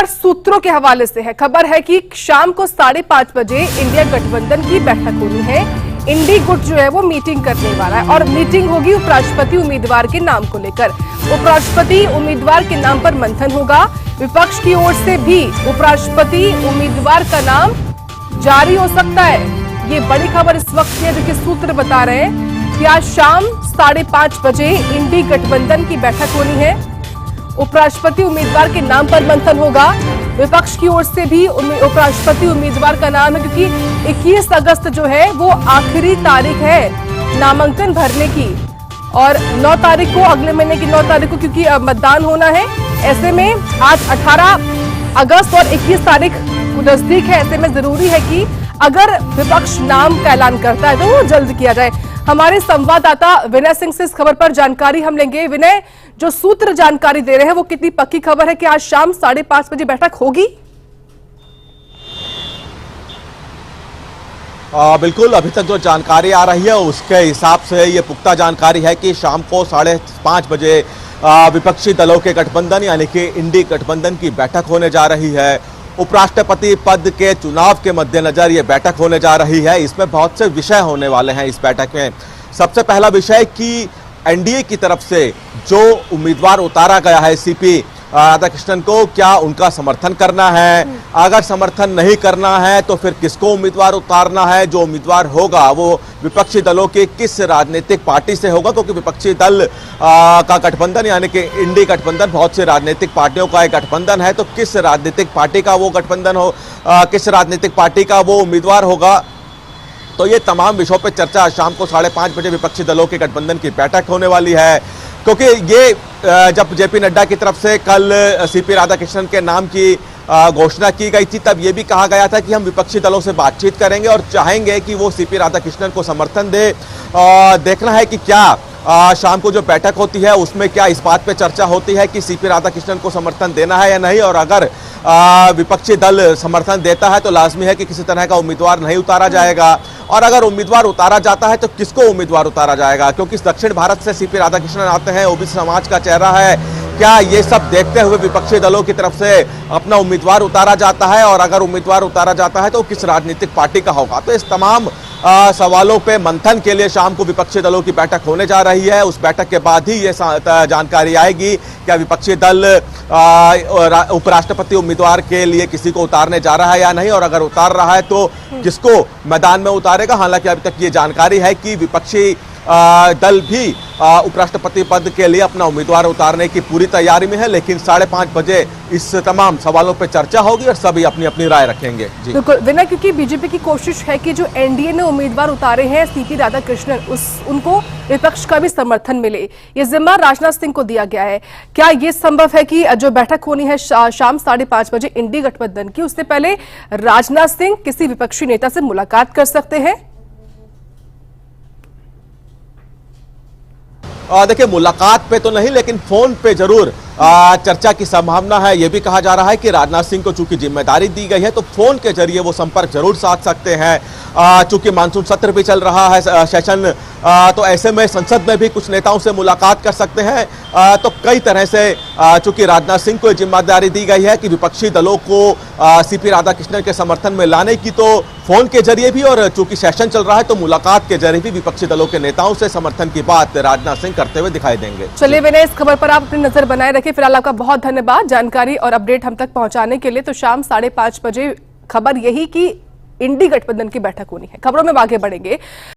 खबर सूत्रों के हवाले से है। खबर है कि शाम को 5:30 बजे इंडिया गठबंधन की बैठक होनी है। इंडी गुट जो है वो मीटिंग करने वाला है और मीटिंग होगी उपराष्ट्रपति उम्मीदवार के नाम को लेकर। उपराष्ट्रपति उम्मीदवार के नाम पर मंथन होगा। विपक्ष की ओर से भी उपराष्ट्रपति उम्मीदवार का नाम जारी हो सकता है। ये बड़ी खबर इस वक्त है जो कि सूत्र बता रहे हैं कि आज शाम 5:30 बजे इंडी गठबंधन की बैठक होनी है। उपराष्ट्रपति उम्मीदवार के नाम पर मंथन होगा। विपक्ष की ओर से भी उपराष्ट्रपति उम्मीदवार का नाम है, क्योंकि 21 अगस्त जो है वो आखिरी तारीख है नामांकन भरने की और 9 तारीख को, अगले महीने की 9 तारीख को क्योंकि मतदान होना है। ऐसे में आज 18 अगस्त और 21 तारीख नजदीक है। ऐसे में जरूरी है कि अगर विपक्ष नाम का ऐलान करता है तो वो जल्द किया जाए। हमारे संवाददाता विनय सिंह से इस खबर पर जानकारी हम लेंगे। विनय, जो सूत्र जानकारी दे रहे हैं वो कितनी पक्की खबर है कि आज शाम 5:30 बजे बैठक होगी? बिल्कुल, अभी तक जो जानकारी आ रही है उसके हिसाब से ये पुख्ता जानकारी है कि शाम को 5:30 बजे विपक्षी दलों के गठबंधन यानी कि इंडी गठबंधन की बैठक होने जा रही है। उपराष्ट्रपति पद के चुनाव के मद्देनजर ये बैठक होने जा रही है। इसमें बहुत से विषय होने वाले हैं इस बैठक में। सबसे पहला विषय कि एनडीए की तरफ से जो उम्मीदवार उतारा गया है सीपी राधाकृष्णन को, क्या उनका समर्थन करना है? अगर समर्थन नहीं करना है तो फिर किसको उम्मीदवार उतारना है? जो उम्मीदवार होगा वो विपक्षी दलों की किस राजनीतिक पार्टी से होगा? क्योंकि विपक्षी दल का गठबंधन यानी कि इंडी गठबंधन बहुत से राजनीतिक पार्टियों का एक गठबंधन है, तो किस राजनीतिक पार्टी का वो गठबंधन हो, किस राजनीतिक पार्टी का वो उम्मीदवार होगा? तो ये तमाम विषयों पर चर्चा शाम को 5:30 बजे विपक्षी दलों के गठबंधन की बैठक होने वाली है। क्योंकि ये जब जेपी नड्डा की तरफ से कल सीपी राधाकृष्णन के नाम की घोषणा की गई थी, तब ये भी कहा गया था कि हम विपक्षी दलों से बातचीत करेंगे और चाहेंगे कि वो सीपी राधाकृष्णन को समर्थन दे। देखना है कि क्या शाम को जो बैठक होती है उसमें क्या इस बात पे चर्चा होती है कि सीपी राधाकृष्णन को समर्थन देना है या नहीं, और अगर विपक्षी दल समर्थन देता है तो लाजमी है कि किसी तरह का उम्मीदवार नहीं उतारा जाएगा, और अगर उम्मीदवार उतारा जाता है तो किसको उम्मीदवार उतारा जाएगा? क्योंकि दक्षिण भारत से सीपी राधाकृष्णन आते हैं, ओबीसी समाज का चेहरा है। क्या ये सब देखते हुए विपक्षी दलों की तरफ से अपना उम्मीदवार उतारा जाता है, और अगर उम्मीदवार उतारा जाता है तो किस राजनीतिक पार्टी का होगा? तो इस तमाम सवालों पे मंथन के लिए शाम को विपक्षी दलों की बैठक होने जा रही है। उस बैठक के बाद ही ये जानकारी आएगी क्या विपक्षी दल उपराष्ट्रपति उम्मीदवार के लिए किसी को उतारने जा रहा है या नहीं, और अगर उतार रहा है तो किसको मैदान में उतारेगा। हालांकि अभी तक ये जानकारी है कि विपक्षी दल भी उपराष्ट्रपति पद के लिए अपना उम्मीदवार उतारने की पूरी तैयारी में है, लेकिन 5:30 बजे इस तमाम सवालों पर चर्चा होगी और सभी अपनी अपनी राय रखेंगे। जी बिल्कुल विनय, क्योंकि बीजेपी की कोशिश है कि जो एनडीए ने उम्मीदवार उतारे हैं सीपी राधाकृष्णन, उनको विपक्ष का भी समर्थन मिले। ये जिम्मा राजनाथ सिंह को दिया गया है। क्या ये संभव है कि जो बैठक होनी है शाम 5:30 बजे इंडी गठबंधन की, उससे पहले राजनाथ सिंह किसी विपक्षी नेता से मुलाकात कर सकते हैं? देखिए, मुलाकात पे तो नहीं, लेकिन फोन पे जरूर चर्चा की संभावना है। यह भी कहा जा रहा है कि राजनाथ सिंह को चूंकि जिम्मेदारी दी गई है तो फोन के जरिए वो संपर्क जरूर साध सकते हैं। चूंकि मानसून सत्र भी चल रहा है, सेशन, तो ऐसे में संसद में भी कुछ नेताओं से मुलाकात कर सकते हैं। तो कई तरह से चूंकि राजनाथ सिंह को जिम्मेदारी दी गई है कि विपक्षी दलों को सीपी राधाकृष्णन के समर्थन में लाने की, तो फोन के जरिए भी, और चूंकि सेशन चल रहा है तो मुलाकात के जरिए भी विपक्षी दलों के नेताओं से समर्थन की बात राजनाथ सिंह करते हुए दिखाई देंगे। चलिए विनय, इस खबर पर आप अपनी नजर बनाए रखें। फिलहाल आपका बहुत धन्यवाद जानकारी और अपडेट हम तक पहुंचाने के लिए। तो शाम 5:30 बजे खबर यही कि इंडी गठबंधन की बैठक होनी है। खबरों में आगे बढ़ेंगे।